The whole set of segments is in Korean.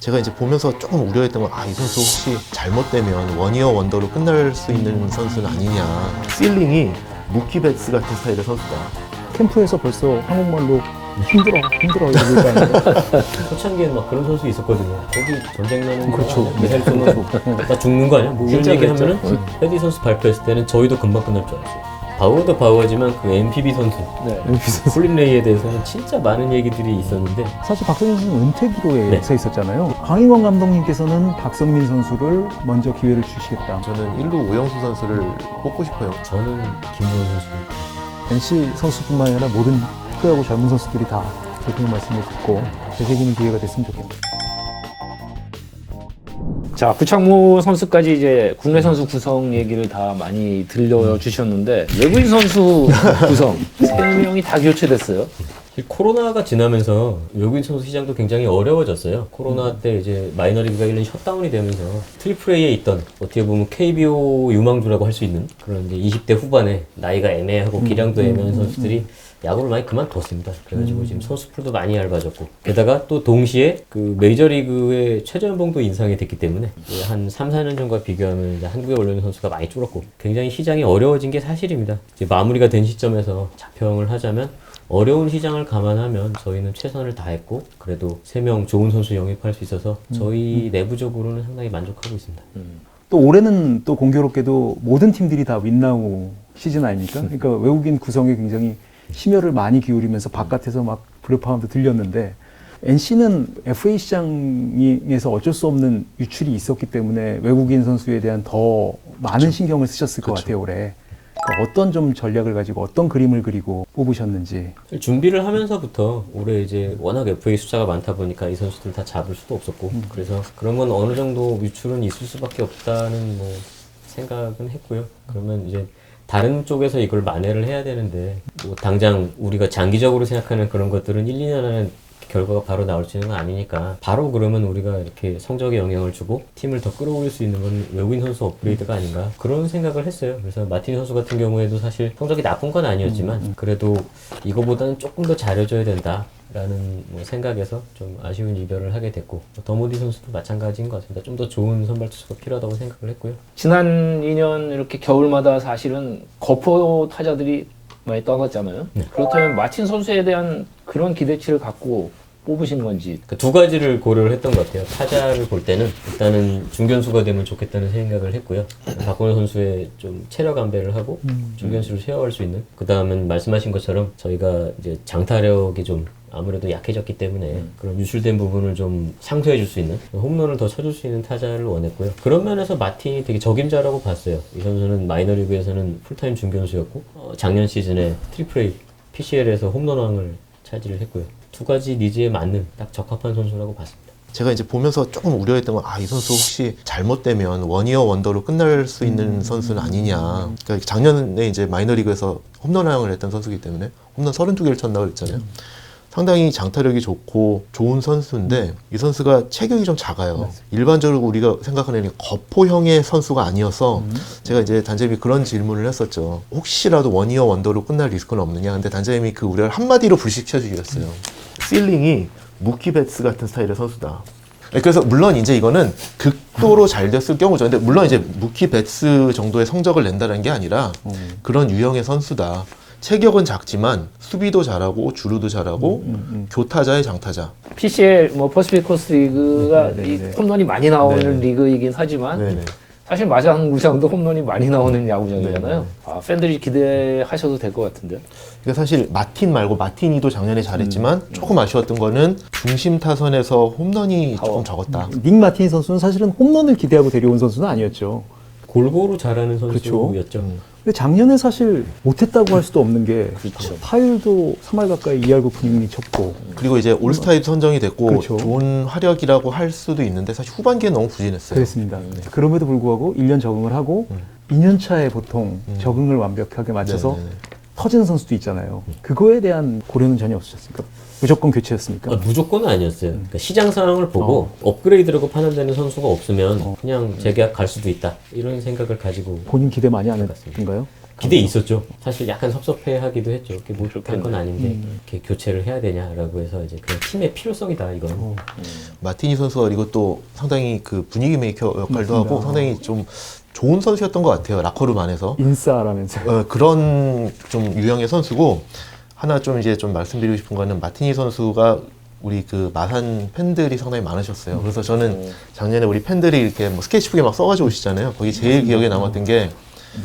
제가 이제 보면서 조금 우려했던 건 이 선수 혹시 잘못되면 원이어 원더로 끝날 수 있는 선수는 아니냐. 필링이 무키 베츠 같은 스타일의 선수다. 캠프에서 벌써 한국말로 힘들어 이러니까 초창기에는 막 그런 선수 있었거든요. 거기 전쟁 나는 거 그렇죠. 아니야? 미사일 쏘면 나 죽는 거 아니야? 뭐 이런 진짜 얘기 그랬죠. 하면은 헤디 선수 발표했을 때는 저희도 금방 끝날 줄 알았어요. 바우어도 바우어지만 그 MPB 선수 콜린 레이에 대해서는 진짜 많은 얘기들이 있었는데 사실 박성민 선수는 은퇴기로에 네. 서 있었잖아요. 강인권 감독님께서는 박성민 선수를 먼저 기회를 주시겠다. 저는 1루 오영수 선수를 뽑고 싶어요. 저는 김도현 선수입니다. NC 선수뿐만 아니라 모든 프로야구 젊은 선수들이 다 대통령 말씀을 듣고 되새기는 기회가 됐으면 좋겠네요. 자, 구창모 선수까지 이제 국내 선수 구성 얘기를 다 많이 들려주셨는데 외국인 선수 구성 3명이 다 교체됐어요. 이 코로나가 지나면서 외국인 선수 시장도 굉장히 어려워졌어요. 코로나 때 이제 마이너리그가 1년 셧다운이 되면서 트리플 A에 있던 어떻게 보면 KBO 유망주라고 할 수 있는 그런 이제 20대 후반에 나이가 애매하고 기량도 애매한 선수들이 야구를 많이 그만뒀습니다. 그래가지고 지금 선수풀도 많이 얇아졌고 게다가 또 동시에 그 메이저리그의 최저연봉도 인상이 됐기 때문에 이제 한 3, 4년 전과 비교하면 이제 한국에 올라오는 선수가 많이 줄었고 굉장히 시장이 어려워진 게 사실입니다. 이제 마무리가 된 시점에서 자평을 하자면 어려운 시장을 감안하면 저희는 최선을 다했고 그래도 3명 좋은 선수 영입할 수 있어서 저희 내부적으로는 상당히 만족하고 있습니다. 또 올해는 또 공교롭게도 모든 팀들이 다 윈나우 시즌 아닙니까? 그러니까 외국인 구성에 굉장히 심혈을 많이 기울이면서 바깥에서 막 불협화음도 들렸는데 NC는 FA 시장에서 어쩔 수 없는 유출이 있었기 때문에 외국인 선수에 대한 더 많은 신경을 쓰셨을 것 같아요, 올해. 그러니까 어떤 좀 전략을 가지고 어떤 그림을 그리고 뽑으셨는지. 준비를 하면서부터 올해 이제 워낙 FA 숫자가 많다 보니까 이 선수들 다 잡을 수도 없었고 그래서 그런 건 어느 정도 유출은 있을 수밖에 없다는 뭐 생각은 했고요. 그러면 이제 다른 쪽에서 이걸 만회를 해야 되는데 뭐 당장 우리가 장기적으로 생각하는 그런 것들은 1, 2년 안에 결과가 바로 나올 수 있는 건 아니니까 바로 그러면 우리가 이렇게 성적에 영향을 주고 팀을 더 끌어올릴 수 있는 건 외국인 선수 업그레이드가 아닌가 그런 생각을 했어요. 그래서 마틴 선수 같은 경우에도 사실 성적이 나쁜 건 아니었지만 그래도 이거보다는 조금 더 잘해줘야 된다 라는 뭐 생각에서 좀 아쉬운 이별을 하게 됐고 더모디 선수도 마찬가지인 것 같습니다. 좀 더 좋은 선발 투수가 필요하다고 생각을 했고요. 지난 2년 이렇게 겨울마다 사실은 거포 타자들이 많이 떠났잖아요. 네. 그렇다면 마틴 선수에 대한 그런 기대치를 갖고 뽑으신 건지. 그 두 가지를 고려를 했던 것 같아요. 타자를 볼 때는 일단은 중견수가 되면 좋겠다는 생각을 했고요. 박건우 선수의 좀 체력 안배를 하고 중견수를 쉐어할 수 있는. 그 다음은 말씀하신 것처럼 저희가 이제 장타력이 좀 아무래도 약해졌기 때문에 그런 유출된 부분을 좀 상쇄해 줄 수 있는 홈런을 더 쳐줄 수 있는 타자를 원했고요. 그런 면에서 마틴이 되게 적임자라고 봤어요. 이 선수는 마이너리그에서는 풀타임 중견수였고 작년 시즌에 트리플 A PCL에서 홈런왕을 차지를 했고요. 두 가지 니즈에 맞는 딱 적합한 선수라고 봤습니다. 제가 이제 보면서 조금 우려했던 건 이 선수 혹시 잘못되면 원이어 원더로 끝날 수 있는 선수는 아니냐. 그러니까 작년에 이제 마이너리그에서 홈런왕을 했던 선수이기 때문에 홈런 32개를 쳤다고 그랬잖아요. 상당히 장타력이 좋고 좋은 선수인데 이 선수가 체격이 좀 작아요. 일반적으로 우리가 생각하는 거포형의 선수가 아니어서 제가 이제 단장님이 그런 질문을 했었죠. 혹시라도 원이어 원더로 끝날 리스크는 없느냐. 근데 단장님이 그 우려를 한마디로 불식시켜 주셨어요. 필링이 무키 베츠 같은 스타일의 선수다. 그래서 물론 이제 이거는 극도로 잘 됐을 경우죠. 근데 물론 이제 무키 베츠 정도의 성적을 낸다는 게 아니라 그런 유형의 선수다. 체격은 작지만 수비도 잘하고 주루도 잘하고 교타자의 장타자. PCL 뭐 퍼시픽 코스트 리그가 이 홈런이 많이 나오는 네네. 리그이긴 하지만 네네. 사실 마장구장도 홈런이 많이 나오는 야구장이잖아요. 네네. 팬들이 기대하셔도 될 것 같은데. 그러니까 사실 마틴 말고 마티니도 작년에 잘했지만 조금 아쉬웠던 거는 중심 타선에서 홈런이 조금 적었다. 닉 마틴 선수는 사실은 홈런을 기대하고 데려온 선수는 아니었죠. 골고루 잘하는 그렇죠. 선수였죠. 근데 작년에 사실 못했다고 할 수도 없는 게 그렇죠. 타율도 3할 가까이 2할 9푼이 쳤고 그리고 이제 올스타에도 선정이 됐고 그렇죠. 좋은 화력이라고 할 수도 있는데 사실 후반기에 너무 부진했어요. 그랬습니다. 그럼에도 불구하고 1년 적응을 하고 2년 차에 보통 적응을 완벽하게 맞춰서 네네네. 터지는 선수도 있잖아요. 그거에 대한 고려는 전혀 없으셨습니까? 무조건 교체였습니까? 무조건은 아니었어요. 그러니까 시장 상황을 보고 업그레이드라고 판단되는 선수가 없으면 그냥 재계약 갈 수도 있다. 이런 생각을 가지고 본인 기대 많이 안 했던가요? 기대 있었죠. 사실 약간 섭섭해하기도 했죠. 이렇게 못한 건 그렇겠네. 아닌데 이렇게 교체를 해야 되냐라고 해서 이제 그냥 팀의 필요성이다 이건. 마티니 선수가 그리고 또 상당히 그 분위기 메이커 역할도 맞습니다. 하고 상당히 좀 좋은 선수였던 것 같아요. 라커룸 안에서. 인싸라면서요. 그런 좀 유형의 선수고 하나 좀 이제 좀 말씀드리고 싶은 거는 마티니 선수가 우리 그 마산 팬들이 상당히 많으셨어요. 그래서 저는 작년에 우리 팬들이 이렇게 뭐 스케치북에 막 써가지고 오시잖아요. 거기 제일 기억에 남았던 게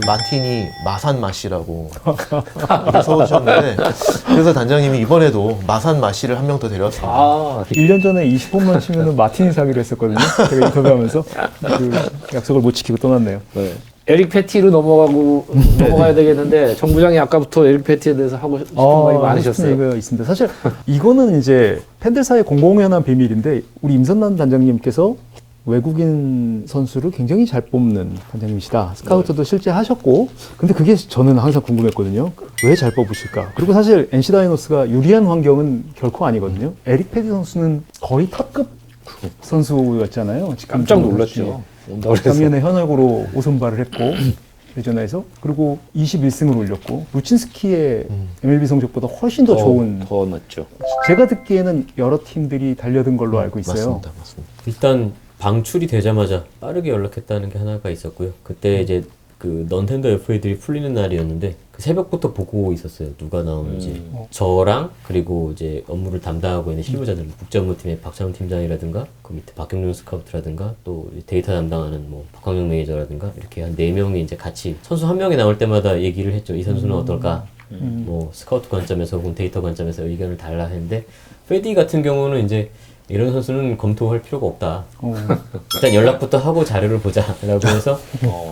마티니 마산 맛이라고 써오셨는데 그래서 단장님이 이번에도 마산 맛이를 한 명 더 데려왔습니다. 아, 1년 전에 20홈런 치면은 마티니 사기로 했었거든요. 제가 인터뷰하면서 그 약속을 못 지키고 떠났네요. 네. 에릭 패티로 넘어가야 되겠는데 정 부장이 아까부터 에릭 패티에 대해서 하고 싶은 말이 많으셨어요. 얘기가 있습니다. 사실 이거는 이제 팬들 사이에 공공연한 비밀인데 우리 임선란 단장님께서 외국인 선수를 굉장히 잘 뽑는 단장님이시다. 스카우트도 실제 하셨고, 근데 그게 저는 항상 궁금했거든요. 왜 잘 뽑으실까? 그리고 사실 NC 다이노스가 유리한 환경은 결코 아니거든요. 에릭 패티 선수는 거의 탑급 선수였잖아요. 지금 깜짝 놀랐죠. 온다고 그래서. 작년에 현역으로 오선발을 했고 레저나에서 그리고 21승을 올렸고 루친스키의 MLB 성적보다 훨씬 더 좋은. 더 넣었죠. 제가 듣기에는 여러 팀들이 달려든 걸로 알고 있어요. 맞습니다, 맞습니다. 일단 방출이 되자마자 빠르게 연락했다는 게 하나가 있었고요. 그때 이제 그 넌텐더 FA들이 풀리는 날이었는데 그 새벽부터 보고 있었어요. 누가 나오는지. 저랑 그리고 이제 업무를 담당하고 있는 실무자들, 국제업무팀의 박찬훈 팀장이라든가 그 밑에 박경준 스카우트라든가 또 데이터 담당하는 뭐 박광영 매니저라든가 이렇게 한 4명이 이제 같이 선수 한 명이 나올 때마다 얘기를 했죠. 이 선수는 어떨까? 뭐 스카우트 관점에서 혹은 데이터 관점에서 의견을 달라 했는데 페디 같은 경우는 이제 이런 선수는 검토할 필요가 없다. 일단 연락부터 하고 자료를 보자라고 해서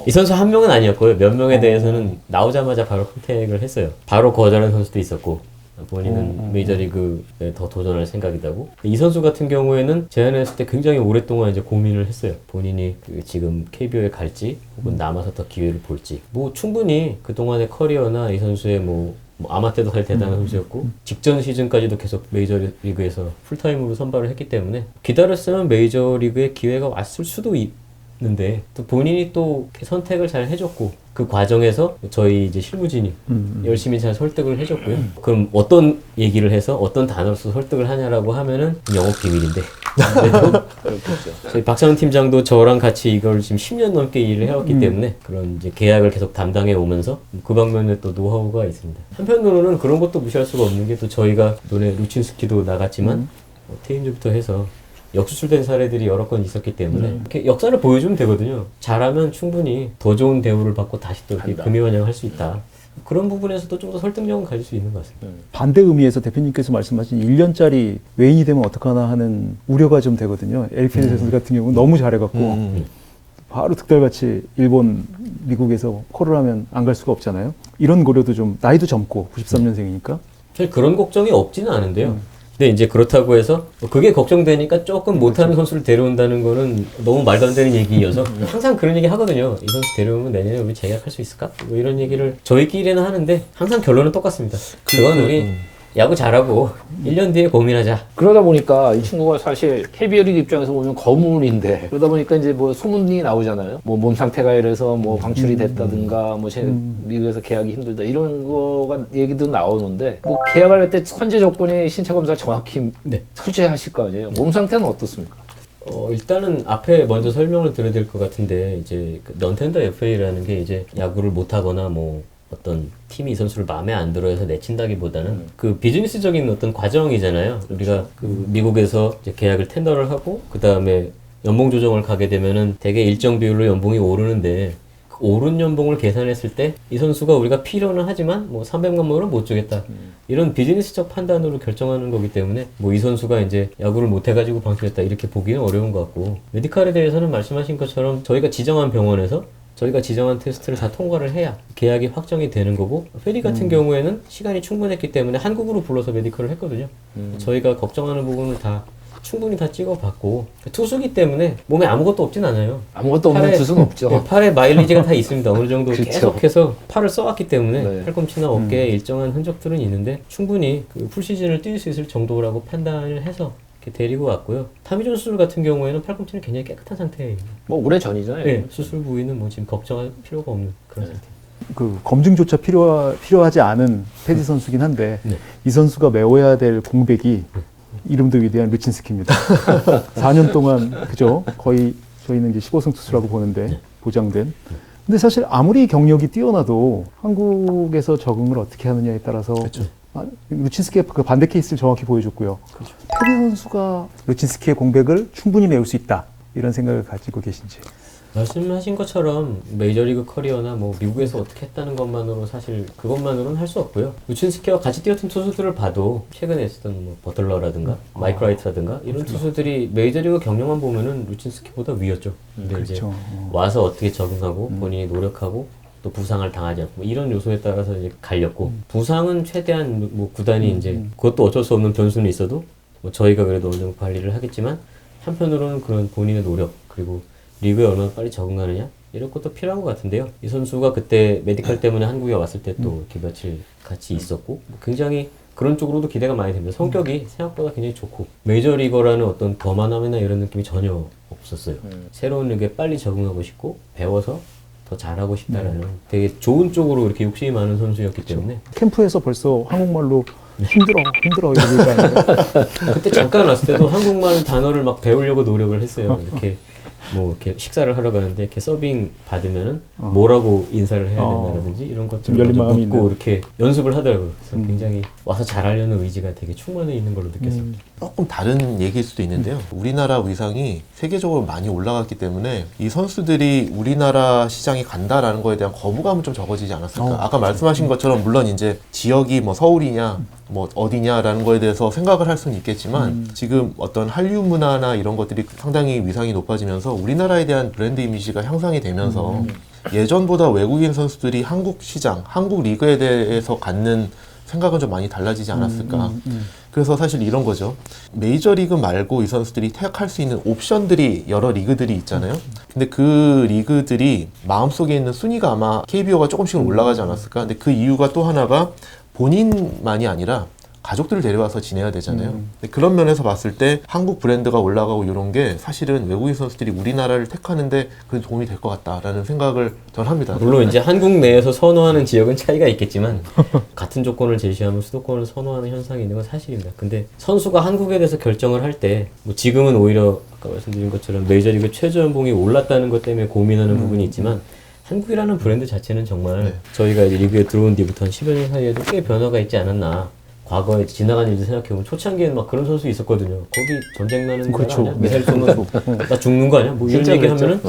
이 선수 한 명은 아니었고요. 몇 명에 대해서는 나오자마자 바로 컨택을 했어요. 바로 거절한 선수도 있었고 본인은 메이저리그에 더 도전할 생각이라고. 이 선수 같은 경우에는 제안했을 때 굉장히 오랫동안 이제 고민을 했어요. 본인이 그 지금 KBO에 갈지 혹은 남아서 더 기회를 볼지. 뭐 충분히 그동안의 커리어나 이 선수의 뭐 아마 때도 사실 대단한 선수였고 직전 시즌까지도 계속 메이저리그에서 풀타임으로 선발을 했기 때문에 기다렸으면 메이저리그에 기회가 왔을 수도 있는데 또 본인이 또 이렇게 선택을 잘 해줬고 그 과정에서 저희 이제 실무진이 열심히 잘 설득을 해줬고요. 그럼 어떤 얘기를 해서 어떤 단어로서 설득을 하냐라고 하면은 영업 비밀인데 그래도 저희 박찬훈 팀장도 저랑 같이 이걸 지금 10년 넘게 일을 해왔기 때문에 그런 이제 계약을 계속 담당해 오면서 그 방면에 또 노하우가 있습니다. 한편으로는 그런 것도 무시할 수가 없는 게 또 저희가 노래 루친스키도 나갔지만 테임즈부터 해서 역수출된 사례들이 여러 건 있었기 때문에 이렇게 역사를 보여주면 되거든요. 잘하면 충분히 더 좋은 대우를 받고 다시 또 이렇게 금이환영할 수 있다. 그런 부분에서도 좀 더 설득력은 가질 수 있는 것 같습니다. 반대 의미에서 대표님께서 말씀하신 1년짜리 외인이 되면 어떡하나 하는 우려가 좀 되거든요. 에릭 패티 선수 같은 경우는 너무 잘해갖고 바로 득달같이 일본, 미국에서 콜을 하면 안 갈 수가 없잖아요. 이런 고려도 좀, 나이도 젊고 93년생이니까. 사실 그런 걱정이 없지는 않은데요. 근데 이제 그렇다고 해서 그게 걱정되니까 조금 못하는 선수를 데려온다는 거는 너무 말도 안 되는 얘기여서 항상 그런 얘기 하거든요. 이 선수 데려오면 내년에 우리 재계약할 수 있을까? 뭐 이런 얘기를 저희끼리는 하는데 항상 결론은 똑같습니다. 그건 우리 야구 잘하고 1년 뒤에 고민하자. 그러다 보니까 이 친구가 사실 KBO 리그 입장에서 보면 거물인데 그러다 보니까 이제 뭐 소문이 나오잖아요. 뭐 몸 상태가 이래서 뭐 방출이 됐다든가 뭐 리그에서 계약이 힘들다 이런 거가 얘기도 나오는데 뭐 계약을 할 때 선제 조건이 신체 검사를 정확히 철저하실 거 아니에요. 몸 상태는 어떻습니까? 일단은 앞에 먼저 설명을 드려야 될 것 같은데 이제 그 넌텐더 FA라는 게 이제 야구를 못하거나 뭐 어떤 팀이 이 선수를 마음에 안 들어 해서 내친다기보다는 그 비즈니스적인 어떤 과정이잖아요. 우리가 그 미국에서 이제 계약을 텐더를 하고 그 다음에 연봉 조정을 가게 되면은 대개 일정 비율로 연봉이 오르는데 그 오른 연봉을 계산했을 때 이 선수가 우리가 필요는 하지만 뭐 300만 원은 못 주겠다. 이런 비즈니스적 판단으로 결정하는 거기 때문에 뭐 이 선수가 이제 야구를 못 해가지고 방출했다 이렇게 보기는 어려운 것 같고 메디칼에 대해서는 말씀하신 것처럼 저희가 지정한 병원에서 저희가 지정한 테스트를 다 통과를 해야 계약이 확정이 되는 거고 페디 같은 경우에는 시간이 충분했기 때문에 한국으로 불러서 메디컬을 했거든요. 저희가 걱정하는 부분을 다 충분히 다 찍어봤고 투수기 때문에 몸에 아무것도 없진 않아요. 아무것도 없는 투수는 없죠. 네, 팔에 마일리지가 다 있습니다. 어느 정도 그렇죠. 계속해서 팔을 써왔기 때문에 네. 팔꿈치나 어깨에 일정한 흔적들은 있는데 충분히 그 풀시즌을 뛸 수 있을 정도라고 판단을 해서 이렇게 데리고 왔고요. 타미존 수술 같은 경우에는 팔꿈치는 굉장히 깨끗한 상태예요. 뭐 오래 전이잖아요. 네, 수술 부위는 뭐 지금 걱정할 필요가 없는 그런 상태. 그 검증조차 필요하지 않은 페디 선수긴 한데 네. 이 선수가 메워야 될 공백이 이름도 위대한 루친스키입니다. 4년 동안 그죠? 거의 저희는 이제 15승 투수라고 보는데 보장된. 근데 사실 아무리 경력이 뛰어나도 한국에서 적응을 어떻게 하느냐에 따라서 루친스키의 그 반대 케이스를 정확히 보여줬고요. 페디 선수가 루친스키의 공백을 충분히 메울 수 있다 이런 생각을 가지고 계신지. 말씀하신 것처럼 메이저리그 커리어나 뭐 미국에서 어떻게 했다는 것만으로 사실 그것만으로는 할 수 없고요. 루친스키와 같이 뛰었던 투수들을 봐도 최근에 했었던 뭐 버틀러라든가 마이크 라이트라든가 이런 투수들이 메이저리그 경력만 보면은 루친스키보다 위였죠. 근데 그렇죠. 이제 와서 어떻게 적응하고 본인이 노력하고 또 부상을 당하지 않고 뭐 이런 요소에 따라서 이제 갈렸고 부상은 최대한 뭐 구단이 이제 그것도 어쩔 수 없는 변수는 있어도 뭐 저희가 그래도 어느 정도 관리를 하겠지만 한편으로는 그런 본인의 노력 그리고 리그에 얼마나 빨리 적응하느냐 이런 것도 필요한 것 같은데요. 이 선수가 그때 메디컬 때문에 한국에 왔을 때 또 이렇게 며칠 같이 있었고 굉장히 그런 쪽으로도 기대가 많이 됩니다. 성격이 생각보다 굉장히 좋고 메이저리거라는 어떤 거만함이나 이런 느낌이 전혀 없었어요. 새로운 리그에 빨리 적응하고 싶고 배워서 더 잘하고 싶다라는 되게 좋은 쪽으로 이렇게 욕심이 많은 선수였기 때문에 캠프에서 벌써 한국말로 힘들어 이러니까 그때 잠깐 왔을 때도 한국말 단어를 막 배우려고 노력을 했어요. 이렇게 뭐 이렇게 식사를 하러 가는데 이렇게 서빙 받으면은 뭐라고 인사를 해야 된다든지 이런 것들을 열린 마음이 묻고 있는. 이렇게 연습을 하더라고요. 그래서 굉장히 와서 잘하려는 의지가 되게 충만해 있는 걸로 느꼈어요. 조금 다른 얘기일 수도 있는데요. 우리나라 위상이 세계적으로 많이 올라갔기 때문에 이 선수들이 우리나라 시장에 간다라는 거에 대한 거부감은 좀 적어지지 않았을까. 아까 말씀하신 것처럼 물론 이제 지역이 뭐 서울이냐 뭐 어디냐라는 거에 대해서 생각을 할 수는 있겠지만 지금 어떤 한류 문화나 이런 것들이 상당히 위상이 높아지면서 우리나라에 대한 브랜드 이미지가 향상이 되면서 예전보다 외국인 선수들이 한국 시장, 한국 리그에 대해서 갖는 생각은 좀 많이 달라지지 않았을까. 그래서 사실 이런 거죠. 메이저리그 말고 이 선수들이 택할 수 있는 옵션들이 여러 리그들이 있잖아요. 근데 그 리그들이 마음속에 있는 순위가 아마 KBO가 조금씩은 올라가지 않았을까. 근데 그 이유가 또 하나가 본인만이 아니라 가족들을 데려와서 지내야 되잖아요. 근데 그런 면에서 봤을 때 한국 브랜드가 올라가고 이런 게 사실은 외국인 선수들이 우리나라를 택하는데 그런 도움이 될 것 같다라는 생각을 저는 합니다. 물론 이제 한국 내에서 선호하는 지역은 차이가 있겠지만 같은 조건을 제시하면 수도권을 선호하는 현상이 있는 건 사실입니다. 근데 선수가 한국에 대해서 결정을 할 때 뭐 지금은 오히려 아까 말씀드린 것처럼 메이저리그 최저연봉이 올랐다는 것 때문에 고민하는 부분이 있지만 한국이라는 브랜드 자체는 정말 저희가 이제 리그에 들어온 뒤부터 한 10여 년 사이에도 꽤 변화가 있지 않았나. 과거에 지나간 일도 생각해보면 초창기에는 막 그런 선수 있었거든요. 거기 전쟁 나는 거 아니야? 미사일 쏘면 나 죽는 거 아니야? 뭐 이런 얘기 하면은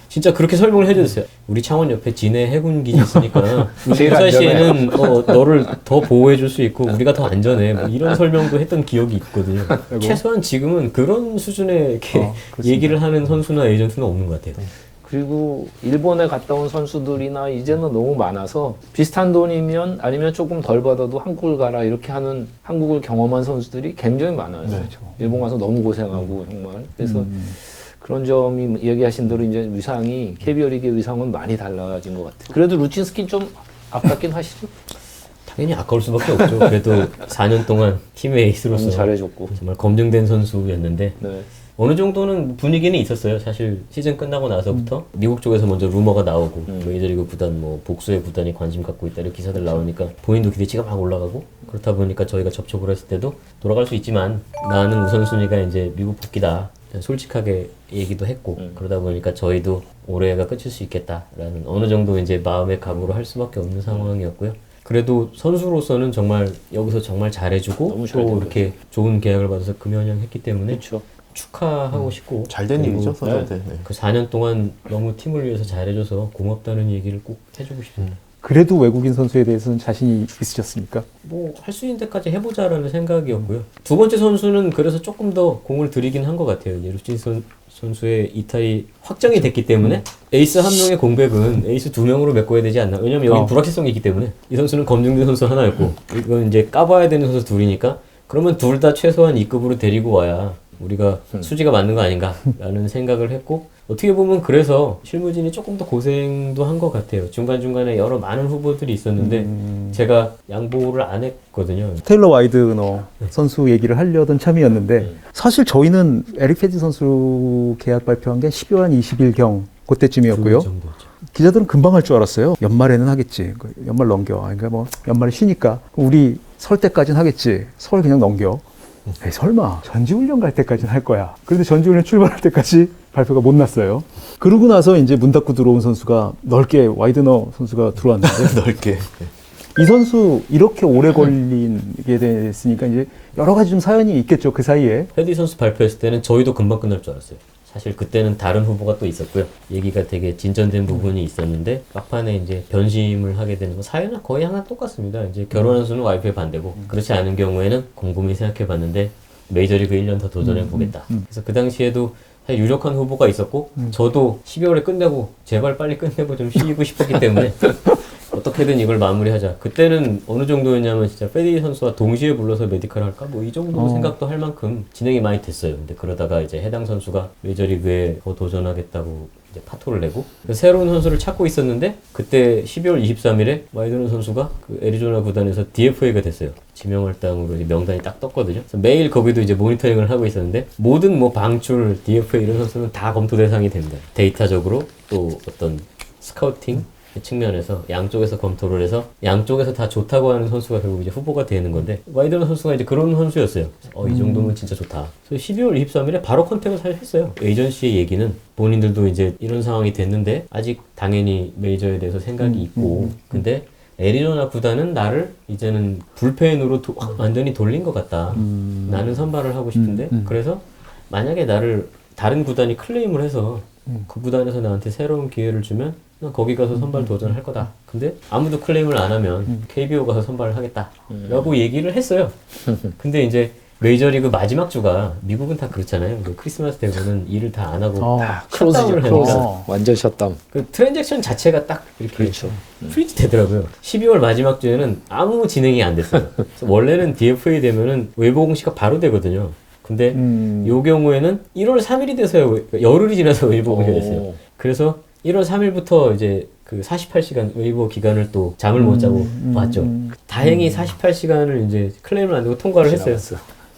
진짜 그렇게 설명을 해줬어요. 우리 창원 옆에 진해 해군 기지 있으니까 무사시에는 너를 더 보호해줄 수 있고 우리가 더 안전해. 뭐 이런 설명도 했던 기억이 있거든요. 최소한 지금은 그런 수준의 이렇게 얘기를 하는 선수나 에이전트는 없는 것 같아요. 그리고 일본에 갔다 온 선수들이나 이제는 너무 많아서 비슷한 돈이면 아니면 조금 덜 받아도 한국을 가라 이렇게 하는 한국을 경험한 선수들이 굉장히 많아요. 일본 가서 너무 고생하고 정말. 그래서 그런 점이 얘기하신 대로 이제 위상이 KBO 리그의 위상은 많이 달라진 것 같아요. 그래도 루친스키는 좀 아깝긴 하시죠? 당연히 아까울 수밖에 없죠. 그래도 4년 동안 팀의 에이스로서 너무 잘해줬고 정말 검증된 선수였는데 네. 어느 정도는 분위기는 있었어요. 사실 시즌 끝나고 나서부터 미국 쪽에서 먼저 루머가 나오고 메이저리그 구단 뭐 복수의 구단이 관심 갖고 있다 이런 기사들 나오니까 본인도 기대치가 막 올라가고 그렇다 보니까 저희가 접촉을 했을 때도 돌아갈 수 있지만 나는 우선순위가 이제 미국 복귀다. 솔직하게 얘기도 했고 그러다 보니까 저희도 올해가 끝일 수 있겠다라는 어느 정도 이제 마음의 각오를 할 수밖에 없는 상황이었고요. 그래도 선수로서는 정말 여기서 정말 잘해주고 너무 잘 또 된 이렇게 좋은 계약을 받아서 금연형했기 때문에 그렇죠. 축하하고 싶고 잘된 그리고 일이죠, 선수한테. 네. 그 4년 동안 너무 팀을 위해서 잘해줘서 고맙다는 얘기를 꼭 해주고 싶습니다. 그래도 외국인 선수에 대해서는 자신이 있으셨습니까? 뭐 할 수 있는 데까지 해보자라는 생각이었고요. 두 번째 선수는 그래서 조금 더 공을 들이긴 한 것 같아요. 이제 루친 선수의 이탈이 확정이 됐기 때문에 에이스 한 명의 공백은 에이스 두 명으로 메꿔야 되지 않나. 왜냐면 여기 불확실성이 있기 때문에 이 선수는 검증된 선수 하나였고 이건 이제 까봐야 되는 선수 둘이니까 그러면 둘 다 최소한 2급으로 데리고 와야 우리가 수지가 맞는 거 아닌가라는 생각을 했고 어떻게 보면 그래서 실무진이 조금 더 고생도 한 것 같아요. 중간중간에 여러 많은 후보들이 있었는데 제가 양보를 안 했거든요. 테일러 와이드너 선수 얘기를 하려던 참이었는데 사실 저희는 에릭 페디 선수 계약 발표한 게 12월 한 20일경 그때쯤이었고요. 그 정도죠. 기자들은 금방 할 줄 알았어요. 연말에는 하겠지. 연말 넘겨. 그러니까 뭐 연말에 쉬니까 우리 설 때까지는 하겠지. 설 그냥 넘겨. 에이, 설마 전지훈련 갈 때까지는 할 거야. 그런데 전지훈련 출발할 때까지 발표가 못 났어요. 그러고 나서 이제 문 닫고 들어온 선수가 넓게 와이드너 선수가 들어왔는데 넓게. 이 선수 이렇게 오래 걸리게 됐으니까 이제 여러 가지 좀 사연이 있겠죠. 그 사이에. 패디 선수 발표했을 때는 저희도 금방 끝날 줄 알았어요. 사실 그때는 다른 후보가 또 있었고요. 얘기가 되게 진전된 부분이 있었는데 막판에 이제 변심을 하게 되는 거 사연은 거의 하나 똑같습니다. 이제 결혼한 수는 와이프의 반대고 그렇지 않은 경우에는 곰곰이 생각해봤는데 메이저리그 1년 더 도전해보겠다. 그래서 그 당시에도 사실 유력한 후보가 있었고 저도 12월에 끝내고 제발 빨리 끝내고 좀 쉬고 싶었기 때문에 어떻게든 이걸 마무리하자. 그때는 어느 정도였냐면 진짜 패디 선수와 동시에 불러서 메디컬 할까? 뭐 이 정도 생각도 할 만큼 진행이 많이 됐어요. 근데 그러다가 이제 해당 선수가 메이저리그에 더 도전하겠다고 이제 파토를 내고 새로운 선수를 찾고 있었는데 그때 12월 23일에 와이드너 선수가 그 애리조나 구단에서 DFA가 됐어요. 지명할당으로 이제 명단이 딱 떴거든요. 그래서 매일 거기도 이제 모니터링을 하고 있었는데 모든 뭐 방출, DFA 이런 선수는 다 검토 대상이 됩니다. 데이터적으로 또 어떤 스카우팅 측면에서 양쪽에서 검토를 해서 양쪽에서 다 좋다고 하는 선수가 결국 이제 후보가 되는 건데 와이드너 선수가 이제 그런 선수였어요. 이 정도면 진짜 좋다. 그래서 12월 23일에 바로 컨택을 사실 했어요. 에이전시의 얘기는 본인들도 이제 이런 상황이 됐는데 아직 당연히 메이저에 대해서 생각이 있고 근데 애리조나 구단은 나를 이제는 불펜으로 완전히 돌린 것 같다. 나는 선발을 하고 싶은데 그래서 만약에 나를 다른 구단이 클레임을 해서 그 구단에서 나한테 새로운 기회를 주면 난 거기 가서 선발 도전을 할 거다. 근데 아무도 클레임을 안 하면 KBO 가서 선발을 하겠다. 라고 얘기를 했어요. 근데 이제 메이저리그 마지막 주가 미국은 다 그렇잖아요. 그 크리스마스 되고는 일을 다 안 하고 클로즈죠, 샷다운을 클로즈. 하니까 완전 셧다운. 그 트랜잭션 자체가 딱 이렇게 그렇죠. 프리즈 되더라고요. 12월 마지막 주에는 아무 진행이 안 됐어요. 그래서 원래는 DFA 되면은 외부 공시가 바로 되거든요. 근데 요 경우에는 1월 3일이 돼서요. 열흘이 지나서 웨이버 공시가 됐어요. 그래서 1월 3일부터 이제 그 48시간 웨이버 기간을 또 잠을 못 자고 왔죠. 다행히 48시간을 이제 클레임을 안 되고 통과를 했어요.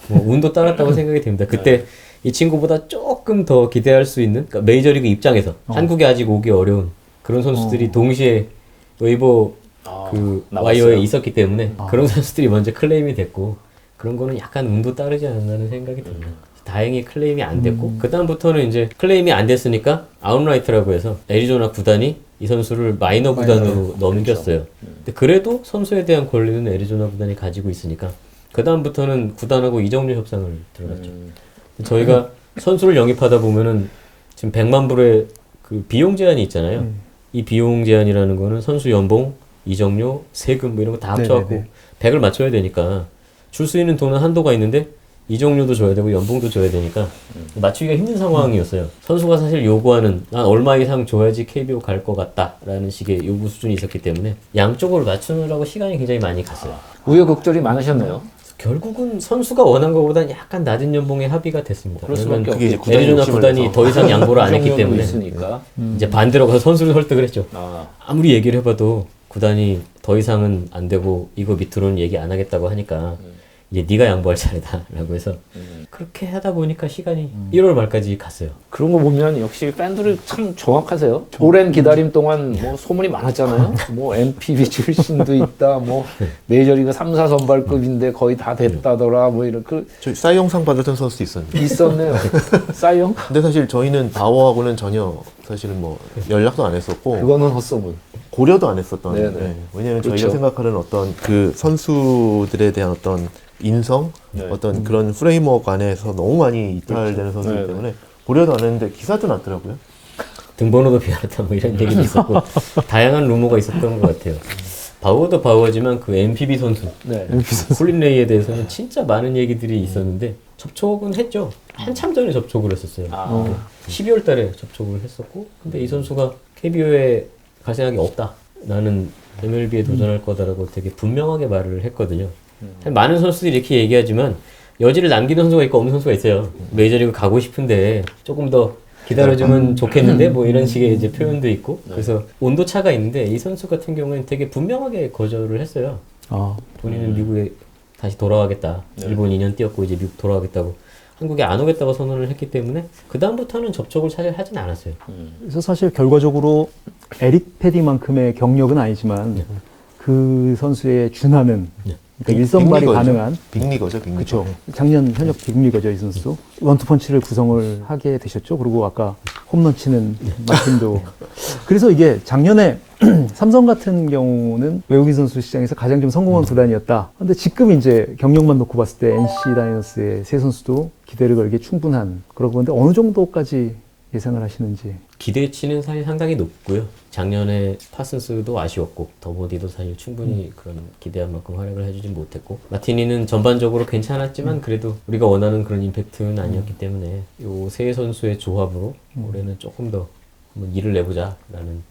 뭐 운도 따랐다고 생각이 됩니다. 그때 이 친구보다 조금 더 기대할 수 있는 그러니까 메이저리그 입장에서 한국에 아직 오기 어려운 그런 선수들이 동시에 웨이버 그 나왔어요. 와이어에 있었기 때문에 그런 선수들이 먼저 클레임이 됐고 그런 거는 약간 운도 따르지 않았나는 생각이 듭니다. 다행히 클레임이 안 됐고 그 다음부터는 이제 클레임이 안 됐으니까 아웃라이트라고 해서 애리조나 구단이 이 선수를 마이너 구단으로 넘겼어요. 근데 그래도 선수에 대한 권리는 애리조나 구단이 가지고 있으니까 그 다음부터는 구단하고 이적료 협상을 들어갔죠. 저희가 선수를 영입하다 보면은 지금 100만 불의 그 비용 제한이 있잖아요. 이 비용 제한이라는 거는 선수 연봉, 이적료, 세금 뭐 이런 거 다 합쳐갖고 100을 맞춰야 되니까 줄 수 있는 돈은 한도가 있는데 이적료도 줘야 되고 연봉도 줘야 되니까 맞추기가 힘든 상황이었어요. 선수가 사실 요구하는 난 얼마 이상 줘야지 KBO 갈 것 같다라는 식의 요구 수준이 있었기 때문에 양쪽을 맞추느라고 시간이 굉장히 많이 갔어요. 우여곡절이 많으셨네요. 결국은 선수가 원한 것보다는 약간 낮은 연봉에 합의가 됐습니다. 그럴 수밖에 왜냐면 그게 이제 없겠죠. 구단이 애리조나 욕심을 구단이 내서. 더 이상 양보를 안 했기 구성력도 때문에 있으니까. 이제 반대로 가서 선수를 설득을 했죠. 아, 아무리 얘기를 해봐도 구단이 더 이상은 안 되고 이거 밑으로는 얘기 안 하겠다고 하니까 이제 네가 양보할 차례다라고 해서 그렇게 하다 보니까 시간이 1월 말까지 갔어요. 그런 거 보면 역시 팬들이 참 정확하세요. 오랜 기다림 동안 뭐 소문이 많았잖아요. 뭐 MPB 출신도 있다, 뭐 메이저리그 3사 선발급인데 거의 다 됐다더라, 뭐 이런 그 저희 싸이영상 받았던 선수도 있었는데. 있었네요. 싸이형? 근데 사실 저희는 바워하고는 전혀 사실은 뭐 연락도 안 했었고 그거는 헛소문. 고려도 안 했었던. 네네. 네. 왜냐하면 그렇죠. 저희가 생각하는 어떤 그 선수들에 대한 어떤 인성, 네. 어떤 그런 프레임워크 안에서 너무 많이 이탈되는 선수이기 네네. 때문에 고려도 안 했는데 기사도 났더라고요. 등번호도 비하다 뭐 이런 얘기도 있었고 다양한 루머가 있었던 것 같아요. 바우어도 바우어지만 그 MPB 선수 네. 콜린 레이에 대해서는 진짜 많은 얘기들이 있었는데 접촉은 했죠. 한참 전에 접촉을 했었어요. 12월 달에 접촉을 했었고 근데 이 선수가 KBO에 갈 생각이 없다. 나는 MLB에 도전할 거다라고 되게 분명하게 말을 했거든요. 많은 선수들이 이렇게 얘기하지만 여지를 남기는 선수가 있고 없는 선수가 있어요. 메이저리그 가고 싶은데 조금 더 기다려주면 좋겠는데 뭐 이런 식의 이제 표현도 있고 그래서 온도 차가 있는데 이 선수 같은 경우는 되게 분명하게 거절을 했어요. 본인은 미국에 다시 돌아가겠다. 일본 2년 뛰었고 이제 미국 돌아가겠다고 한국에 안 오겠다고 선언을 했기 때문에 그 다음부터는 접촉을 사실 하진 않았어요. 그래서 사실 결과적으로 에릭 패디만큼의 경력은 아니지만 그 선수에 준하는 그러니까 일선발이 빅리거죠. 가능한 빅리거죠, 빅리거. 그렇죠. 작년 현역 빅리거죠, 이 선수. 원투펀치를 구성을 하게 되셨죠. 그리고 아까 홈런 치는 마틴도. 그래서 이게 작년에 삼성 같은 경우는 외국인 선수 시장에서 가장 좀 성공한 구단이었다. 근데 지금 이제 경력만 놓고 봤을 때 NC 다이너스의 세 선수도 기대를 걸기에 충분한 그런 건데 어느 정도까지 예상을 하시는지. 기대치는 사실 상당히 높고요. 작년에 파슨스도 아쉬웠고 더보디도 사실 충분히 그런 기대한 만큼 활약을 해주진 못했고 마티니는 전반적으로 괜찮았지만 그래도 우리가 원하는 그런 임팩트는 아니었기 때문에 이 세 선수의 조합으로 올해는 조금 더 한번 일을 내보자라는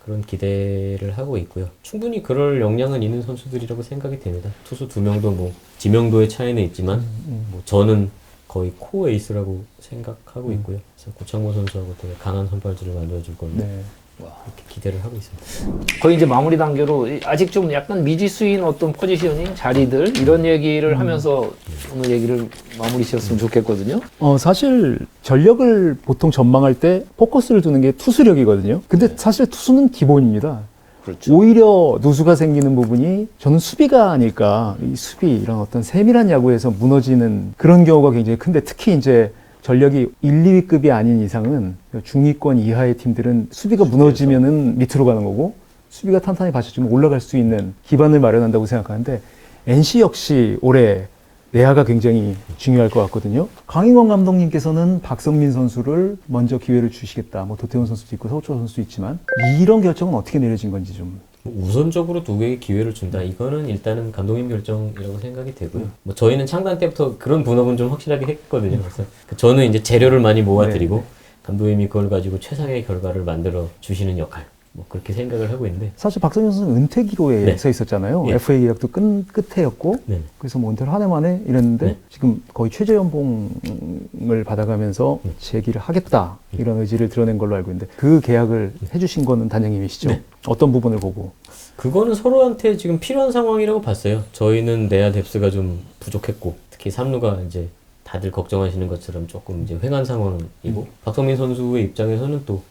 그런 기대를 하고 있고요. 충분히 그럴 역량은 있는 선수들이라고 생각이 됩니다. 투수 두 명도 뭐 지명도의 차이는 있지만 뭐 저는 거의 코어 에이스라고 생각하고 있고요. 그래서 고창모 선수하고 되게 강한 선발들을 만들어줄 걸로 네. 이렇게 기대를 하고 있습니다. 거의 이제 마무리 단계로 아직 좀 약간 미지수인 어떤 포지셔닝, 자리들 이런 얘기를 하면서 오늘 얘기를 마무리 지었으면 좋겠거든요. 사실 전력을 보통 전망할 때 포커스를 두는 게 투수력이거든요. 근데 사실 투수는 기본입니다. 그렇죠. 오히려 누수가 생기는 부분이 저는 수비가 아닐까. 이 수비 이런 어떤 세밀한 야구에서 무너지는 그런 경우가 굉장히 큰데 특히 이제 전력이 1, 2위급이 아닌 이상은 중위권 이하의 팀들은 수비가 무너지면은 밑으로 가는 거고 수비가 탄탄히 받쳐주면 올라갈 수 있는 기반을 마련한다고 생각하는데 NC 역시 올해 내야가 굉장히 중요할 것 같거든요. 강인권 감독님께서는 박성민 선수를 먼저 기회를 주시겠다. 뭐 도태훈 선수도 있고 서우철 선수도 있지만 이런 결정은 어떻게 내려진 건지 좀. 우선적으로 두 개의 기회를 준다. 이거는 일단은 감독님 결정이라고 생각이 되고요. 뭐 저희는 창단 때부터 그런 분업은 좀 확실하게 했거든요. 그래서 저는 이제 재료를 많이 모아드리고 감독님이 그걸 가지고 최상의 결과를 만들어 주시는 역할. 뭐 그렇게 생각을 하고 있는데 사실 박성민 선수는 은퇴 기로에 네. 서 있었잖아요. 예. FA 계약도 끝에였고 네. 그래서 뭐 은퇴를 한 해 만에 이랬는데 네. 지금 거의 최저 연봉을 받아가면서 재기를 하겠다 이런 의지를 드러낸 걸로 알고 있는데 그 계약을 해주신 거는 단장님이시죠? 네. 어떤 부분을 보고? 그거는 서로한테 지금 필요한 상황이라고 봤어요. 저희는 내야 뎁스가 좀 부족했고 특히 삼루가 이제 다들 걱정하시는 것처럼 조금 이제 횡한 상황이고 박성민 선수의 입장에서는 또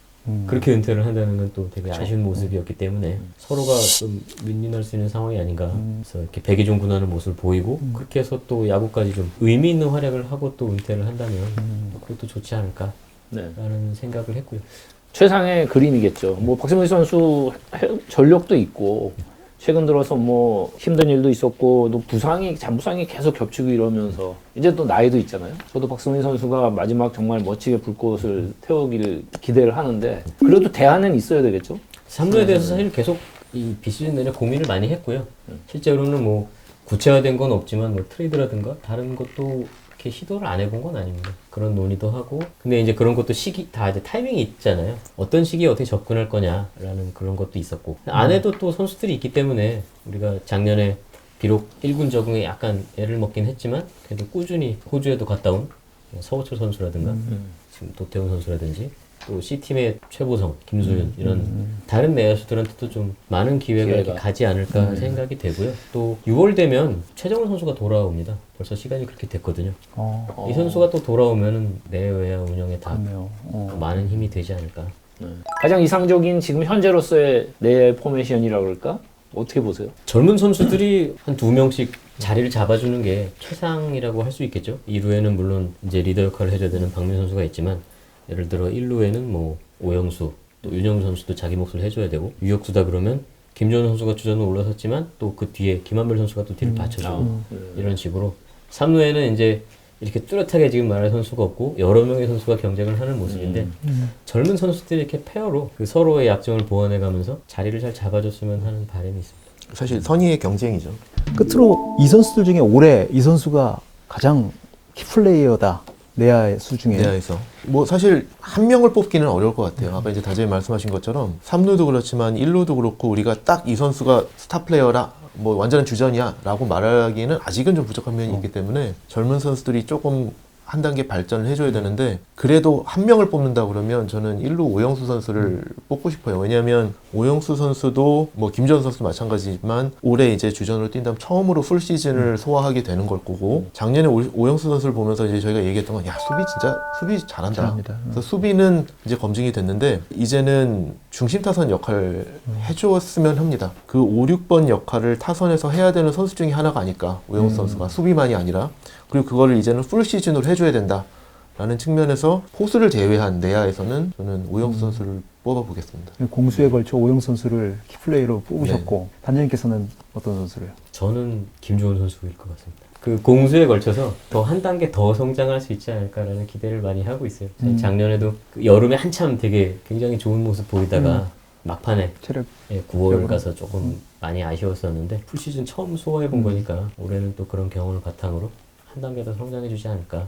그렇게 은퇴를 한다는 건 또 되게 아쉬운 모습이었기 때문에 서로가 좀 윈윈할 수 있는 상황이 아닌가. 그래서 이렇게 백이종군하는 모습을 보이고 그렇게 해서 또 야구까지 좀 의미 있는 활약을 하고 또 은퇴를 한다면 그것도 좋지 않을까라는 네. 생각을 했고요. 최상의 그림이겠죠. 뭐 박성민 선수 전력도 있고 최근 들어서 뭐 힘든 일도 있었고 또 부상이 잔부상이 계속 겹치고 이러면서 이제 또 나이도 있잖아요. 저도 박성민 선수가 마지막 정말 멋지게 불꽃을 태우기를 기대를 하는데 그래도 대안은 있어야 되겠죠. 삼루에 대해서 사실 계속 이 비시즌 내내 고민을 많이 했고요. 실제로는 뭐 구체화된 건 없지만 뭐 트레이드라든가 다른 것도 이렇게 시도를 안 해본 건 아닙니다. 그런 논의도 하고 근데 이제 그런 것도 시기 다 이제 타이밍이 있잖아요. 어떤 시기에 어떻게 접근할 거냐라는 그런 것도 있었고 안에도 또 선수들이 있기 때문에 우리가 작년에 비록 1군 적응에 약간 애를 먹긴 했지만 그래도 꾸준히 호주에도 갔다 온 서우철 선수라든가 지금 도태훈 선수라든지 또 C팀의 최보성, 김수윤 이런 다른 내야수들한테도 좀 많은 기회가 이렇게 가지 않을까 생각이 되고요. 또 6월 되면 최정훈 선수가 돌아옵니다. 벌써 시간이 그렇게 됐거든요. 이 선수가 또 돌아오면 내외야 운영에 다 그렇네요. 더 많은 힘이 되지 않을까. 가장 이상적인 지금 현재로서의 내 포메이션이라고 그럴까? 어떻게 보세요? 젊은 선수들이 한 2명씩 자리를 잡아주는 게 최상이라고 할 수 있겠죠. 2루에는 물론 이제 리더 역할을 해줘야 되는 박민 선수가 있지만 예를 들어 1루에는 뭐 오영수, 또 윤영수 선수도 자기 몫을 해줘야 되고 유격수다 그러면 김준호 선수가 주전으로 올라섰지만 또 그 뒤에 김한별 선수가 또 뒤를 받쳐주고 이런 식으로 3루에는 이제 이렇게 뚜렷하게 지금 말할 선수가 없고 여러 명의 선수가 경쟁을 하는 모습인데 젊은 선수들이 이렇게 페어로 그 서로의 약점을 보완해가면서 자리를 잘 잡아줬으면 하는 바람이 있습니다. 사실 선의의 경쟁이죠. 끝으로 이 선수들 중에 올해 이 선수가 가장 키플레이어다. 내야 수중에. 내야에서. 뭐 사실 한 명을 뽑기는 어려울 것 같아요. 아까 이제 다재님 말씀하신 것처럼 3루도 그렇지만 1루도 그렇고 우리가 딱 이 선수가 스타 플레이어라 뭐 완전한 주전이야 라고 말하기에는 아직은 좀 부족한 면이 있기 때문에 젊은 선수들이 조금 한 단계 발전을 해줘야 되는데 그래도 한 명을 뽑는다 그러면 저는 1루 오영수 선수를 뽑고 싶어요. 왜냐하면 오영수 선수도 뭐 김주현 선수도 마찬가지지만 올해 이제 주전으로 뛴다면 처음으로 풀 시즌을 소화하게 되는 걸 거고 작년에 오영수 선수를 보면서 이제 저희가 얘기했던 건 야 수비 잘한다. 잘합니다. 그래서 수비는 이제 검증이 됐는데 이제는 중심 타선 역할 해주었으면 합니다. 그 5, 6번 역할을 타선에서 해야 되는 선수 중에 하나가 아닐까 오영수 선수가 수비만이 아니라 그리고 그거를 이제는 풀 시즌으로 해줘야 된다라는 측면에서 포수를 제외한 내야에서는 저는 오영수 선수를 뽑아보겠습니다. 공수에 걸쳐 오영수 선수를 키플레이로 뽑으셨고 단장님께서는 어떤 선수를? 저는 김주원 선수일 것 같습니다. 그 공수에 걸쳐서 더 한 단계 더 성장할 수 있지 않을까라는 기대를 많이 하고 있어요. 작년에도 그 여름에 한참 되게 굉장히 좋은 모습 보이다가 막판에 체력 9월 가서 조금 많이 아쉬웠었는데 풀시즌 처음 소화해본 거니까 올해는 또 그런 경험을 바탕으로 한 단계 더 성장해주지 않을까.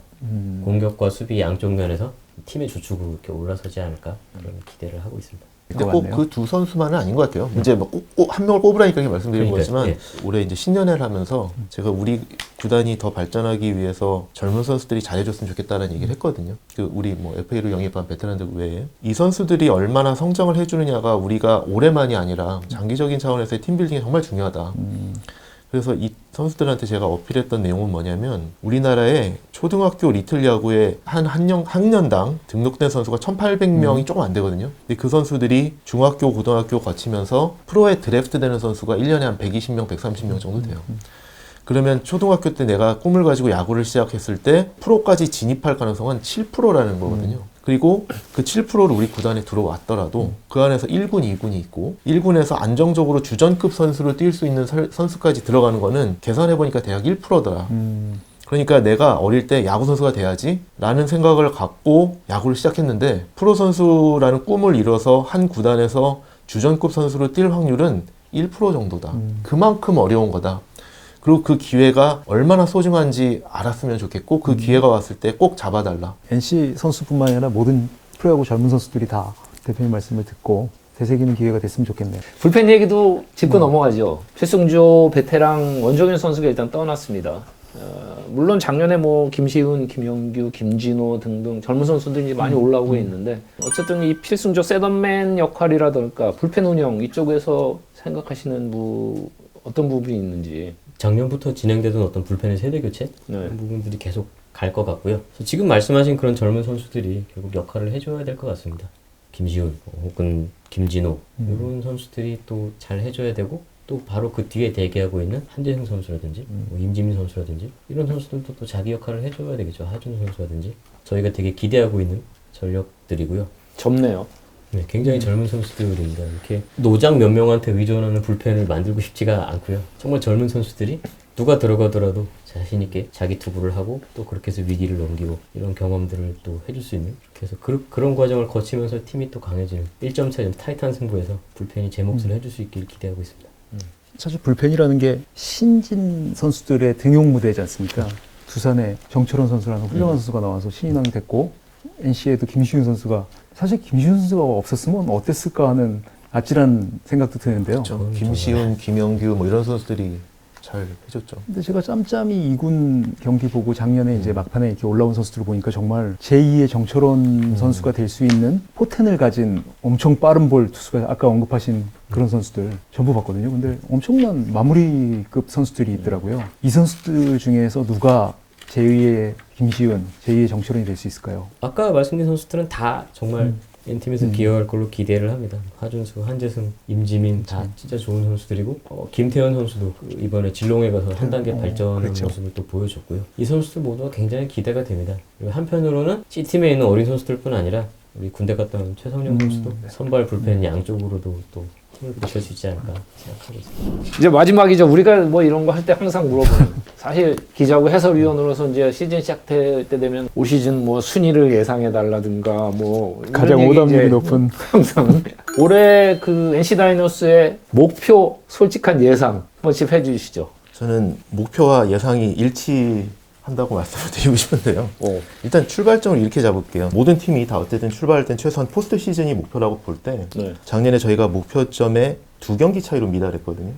공격과 수비 양쪽 면에서 팀의 주축으로 이렇게 올라서지 않을까 그런 기대를 하고 있습니다. 근데 꼭 그 두 선수만은 아닌 것 같아요. 이제 뭐 꼭 한 명을 뽑으라니까 이렇게 말씀드린 그러니까요. 거지만 올해 이제 신년회를 하면서 제가 우리 구단이 더 발전하기 위해서 젊은 선수들이 잘해줬으면 좋겠다는 얘기를 했거든요. 그 우리 뭐 FA로 영입한 베테랑들 외에 이 선수들이 얼마나 성장을 해주느냐가 우리가 올해만이 아니라 장기적인 차원에서의 팀빌딩이 정말 중요하다. 그래서 이 선수들한테 제가 어필했던 내용은 뭐냐면 우리나라의 초등학교 리틀 야구에 한 학년당 등록된 선수가 1,800명이 조금 안 되거든요. 근데 그 선수들이 중학교, 고등학교 거치면서 프로에 드래프트 되는 선수가 1년에 한 120명, 130명 정도 돼요. 그러면 초등학교 때 내가 꿈을 가지고 야구를 시작했을 때 프로까지 진입할 가능성은 7%라는 거거든요. 그리고 그 7%를 우리 구단에 들어왔더라도 그 안에서 1군, 2군이 있고 1군에서 안정적으로 주전급 선수로 뛸 수 있는 선수까지 들어가는 거는 계산해보니까 대략 1%더라. 그러니까 내가 어릴 때 야구 선수가 돼야지 라는 생각을 갖고 야구를 시작했는데 프로 선수라는 꿈을 이뤄서 한 구단에서 주전급 선수로 뛸 확률은 1% 정도다. 그만큼 어려운 거다. 그리고 그 기회가 얼마나 소중한지 알았으면 좋겠고 그 기회가 왔을 때 꼭 잡아달라. NC 선수뿐만 아니라 모든 프로야구 젊은 선수들이 다 대표님 말씀을 듣고 되새기는 기회가 됐으면 좋겠네요. 불펜 얘기도 짚고 넘어가죠. 최승조 베테랑 원종현 선수가 일단 떠났습니다. 물론 작년에 뭐 김시훈, 김영규, 김진호 등등 젊은 선수들이 이제 많이 올라오고 있는데 어쨌든 이 필승조 셋업맨 역할이라든가 불펜 운영 이쪽에서 생각하시는 어떤 부분이 있는지. 작년부터 진행되던 어떤 불펜의 세대 교체 그런 부분들이 계속 갈 것 같고요. 그래서 지금 말씀하신 그런 젊은 선수들이 결국 역할을 해줘야 될 것 같습니다. 김시훈 혹은 김진호 이런 선수들이 또 잘 해줘야 되고 또 바로 그 뒤에 대기하고 있는 한재승 선수라든지 뭐 임지민 선수라든지 이런 선수들도 또 자기 역할을 해줘야 되겠죠. 하준우 선수라든지 저희가 되게 기대하고 있는 전력들이고요. 젊네요. 네, 굉장히 젊은 선수들입니다. 이렇게 노장 몇 명한테 의존하는 불펜을 만들고 싶지가 않고요. 정말 젊은 선수들이 누가 들어가더라도 자신 있게 자기 투구를 하고 또 그렇게 해서 위기를 넘기고 이런 경험들을 또 해줄 수 있는 그래서 그런 과정을 거치면서 팀이 또 강해지는 1점 차이 타이트한 승부에서 불펜이 제 몫을 해줄 수 있길 기대하고 있습니다. 사실 불펜이라는 게 신진 선수들의 등용 무대지 않습니까? 두산에 정철원 선수라는 훌륭한 선수가 나와서 신인왕이 됐고 NC에도 김시훈 선수가 사실 김시훈 선수가 없었으면 어땠을까 하는 아찔한 생각도 드는데요. 그렇죠. 김시훈, 김영규 뭐 이런 선수들이 잘 해줬죠. 근데 제가 짬짬이 2군 경기 보고 작년에 이제 막판에 이렇게 올라온 선수들을 보니까 정말 제2의 정철원 선수가 될 수 있는 포텐을 가진 엄청 빠른 볼 투수가 아까 언급하신 그런 선수들 전부 봤거든요. 근데 엄청난 마무리급 선수들이 있더라고요. 이 선수들 중에서 누가 제2의 김시훈, 제2의 정철원이 될 수 있을까요? 아까 말씀드린 선수들은 다 정말 N팀에서 기여할 걸로 기대를 합니다. 하준수, 한재승, 임지민 다 진짜 좋은 선수들이고 김태현 선수도 이번에 진롱에 가서 한 단계 발전하는 모습을 또 보여줬고요. 이 선수들 모두가 굉장히 기대가 됩니다. 그리고 한편으로는 C팀에 있는 어린 선수들뿐 아니라 우리 군대 갔다 온 최성령 선수도 선발 불펜 양쪽으로도 또 힘을 붙일 수 있지 않을까 생각하고 있습니다. 이제 마지막이죠. 우리가 뭐 이런 거 할 때 항상 물어보는 사실 기자고 해설위원으로서 이제 시즌 시작될 때 되면 올 시즌 뭐 순위를 예상해 달라든가 뭐 가장 오답률이 높은 항상 올해 그 NC 다이노스의 목표 솔직한 예상 한 번씩 해주시죠. 저는 목표와 예상이 일치한다고 말씀을 드리고 싶은데요. 일단 출발점을 이렇게 잡을게요. 모든 팀이 다 어쨌든 출발할 땐 최소한 포스트 시즌이 목표라고 볼 때 작년에 저희가 목표점에 2경기 차이로 미달했거든요.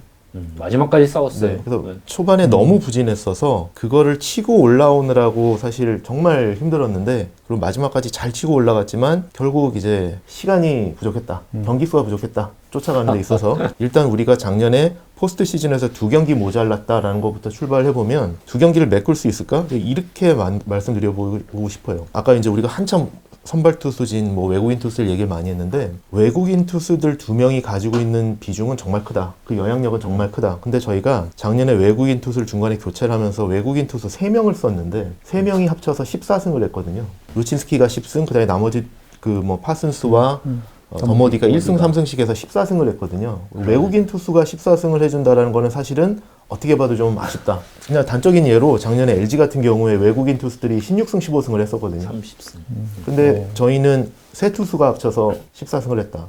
마지막까지 싸웠어요. 네, 그래서 초반에 너무 부진했어서 그거를 치고 올라오느라고 사실 정말 힘들었는데 그리고 마지막까지 잘 치고 올라갔지만 결국 이제 시간이 부족했다. 경기 수가 부족했다. 쫓아가는 데 있어서 일단 우리가 작년에 포스트 시즌에서 2경기 모자랐다라는 것부터 출발해보면 2경기를 메꿀 수 있을까? 이렇게 말씀드려보고 싶어요. 아까 이제 우리가 한참 선발 투수진 뭐 외국인 투수들 얘기를 많이 했는데 외국인 투수들 2명이 가지고 있는 비중은 정말 크다. 그 영향력은 정말 크다. 근데 저희가 작년에 외국인 투수를 중간에 교체를 하면서 외국인 투수 3명을 썼는데 3명이 합쳐서 14승을 했거든요. 루친스키가 10승, 그다음에 나머지 그 뭐 파슨스와 더머디가 1승 3승씩 해서 14승을 했거든요. 외국인 투수가 14승을 해준다라는 거는 사실은 어떻게 봐도 좀 아쉽다. 그냥 단적인 예로 작년에 LG 같은 경우에 외국인 투수들이 16승 15승을 했었거든요. 30승. 근데 저희는 세 투수가 합쳐서 14승을 했다.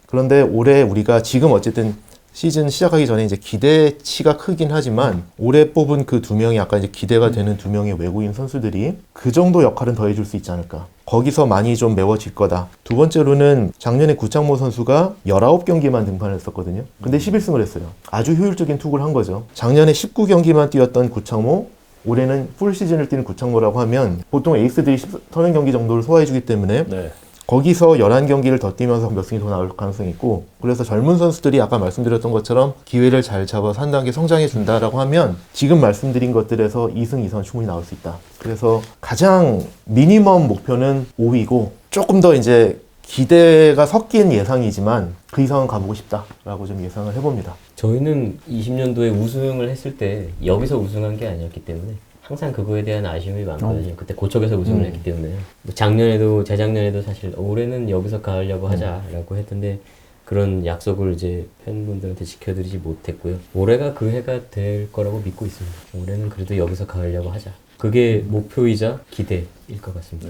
그런데 올해 우리가 지금 어쨌든 시즌 시작하기 전에 이제 기대치가 크긴 하지만 올해 뽑은 그 2명이 아까 이제 기대가 되는 2명의 외국인 선수들이 그 정도 역할은 더 해줄 수 있지 않을까. 거기서 많이 좀 메워질 거다. 두 번째로는 작년에 구창모 선수가 19경기만 등판했었거든요. 근데 11승을 했어요. 아주 효율적인 투구를 한 거죠. 작년에 19경기만 뛰었던 구창모, 올해는 풀 시즌을 뛰는 구창모라고 하면 보통 에이스들이 30경기 정도를 소화해주기 때문에 네. 거기서 11경기를 더 뛰면서 몇 승이 더 나올 가능성이 있고 그래서 젊은 선수들이 아까 말씀드렸던 것처럼 기회를 잘 잡아서 한 단계 성장해 준다라고 하면 지금 말씀드린 것들에서 2승 이상 충분히 나올 수 있다. 그래서 가장 미니멈 목표는 5위고 조금 더 이제 기대가 섞인 예상이지만 그 이상은 가보고 싶다라고 좀 예상을 해봅니다. 저희는 20년도에 우승을 했을 때 여기서 우승한 게 아니었기 때문에 항상 그거에 대한 아쉬움이 많거든요. 그때 고척에서 우승을 했기 때문에. 뭐 작년에도 재작년에도 사실 올해는 여기서 가려고 하자라고 했던데 그런 약속을 이제 팬분들한테 지켜드리지 못했고요. 올해가 그 해가 될 거라고 믿고 있습니다. 올해는 그래도 여기서 가려고 하자. 그게 목표이자 기대일 것 같습니다.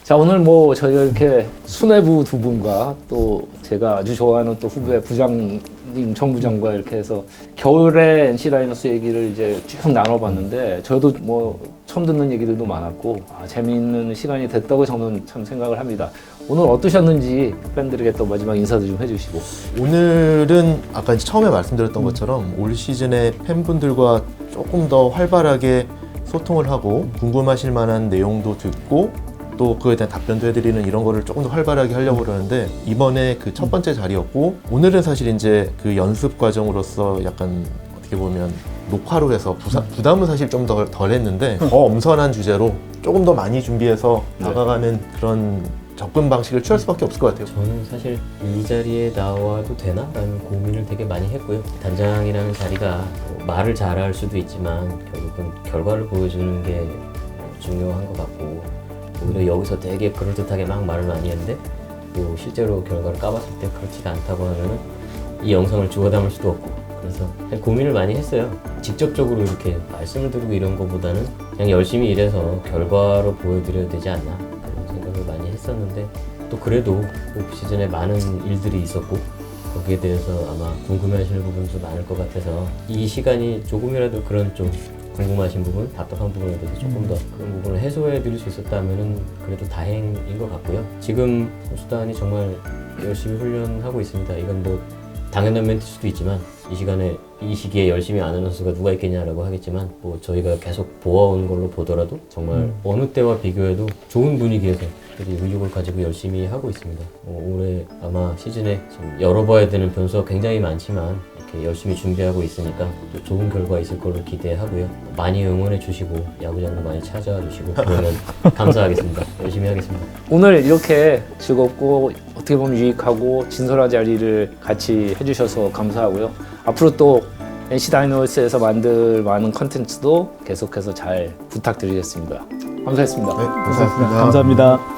자, 오늘 뭐 저희가 이렇게 수뇌부 두 분과 또 제가 아주 좋아하는 또 후배 부장님, 정 부장과 이렇게 해서 겨울에 NC 다이노스 얘기를 이제 쭉 나눠봤는데 저도 뭐 처음 듣는 얘기들도 많았고 재미있는 시간이 됐다고 저는 참 생각을 합니다. 오늘 어떠셨는지 팬들에게 또 마지막 인사도 좀 해주시고. 오늘은 아까 이제 처음에 말씀드렸던 것처럼 올 시즌에 팬분들과 조금 더 활발하게 소통을 하고 궁금하실 만한 내용도 듣고 또 그거에 대한 답변도 해드리는 이런 거를 조금 더 활발하게 하려고 그러는데 이번에 그 첫 번째 자리였고 오늘은 사실 이제 그 연습 과정으로서 약간 어떻게 보면 녹화로 해서 부담은 사실 좀 덜 했는데 더 엄선한 주제로 조금 더 많이 준비해서 다가가는 그런 접근 방식을 취할 수밖에 없을 것 같아요. 저는 사실 이 자리에 나와도 되나? 라는 고민을 되게 많이 했고요. 단장이라는 자리가 뭐 말을 잘할 수도 있지만 결국은 결과를 보여주는 게 중요한 것 같고 오히려 여기서 되게 그럴듯하게 막 말을 많이 했는데 또 실제로 결과를 까봤을 때 그렇지가 않다고 하면은 이 영상을 주워 담을 수도 없고 그래서 고민을 많이 했어요. 직접적으로 이렇게 말씀을 드리고 이런 거보다는 그냥 열심히 일해서 결과로 보여드려야 되지 않나 그런 생각을 많이 했었는데 또 그래도 올 시즌에 많은 일들이 있었고 거기에 대해서 아마 궁금해하시는 부분도 많을 것 같아서 이 시간이 조금이라도 그런 좀 궁금하신 부분, 답답한 부분에 대해서 조금 더 그런 부분을 해소해 드릴 수 있었다면 그래도 다행인 것 같고요. 지금 선수단이 정말 열심히 훈련하고 있습니다. 이건 뭐 당연한 멘트일 수도 있지만 이 시간에 이 시기에 열심히 안 하는 선수가 누가 있겠냐라고 하겠지만 뭐 저희가 계속 보아온 걸로 보더라도 정말 어느 때와 비교해도 좋은 분위기에서 의욕을 가지고 열심히 하고 있습니다. 올해 아마 시즌에 좀 열어봐야 되는 변수가 굉장히 많지만 이렇게 열심히 준비하고 있으니까 또 좋은 결과 있을 걸로 기대하고요. 많이 응원해 주시고 야구장도 많이 찾아와 주시고 그러면 감사하겠습니다. 열심히 하겠습니다. 오늘 이렇게 즐겁고 어떻게 보면 유익하고 진솔한 자리를 같이 해주셔서 감사하고요. 앞으로 또 NC 다이노스에서 만들 많은 컨텐츠도 계속해서 잘 부탁드리겠습니다. 감사했습니다. 네, 감사합니다. 감사합니다.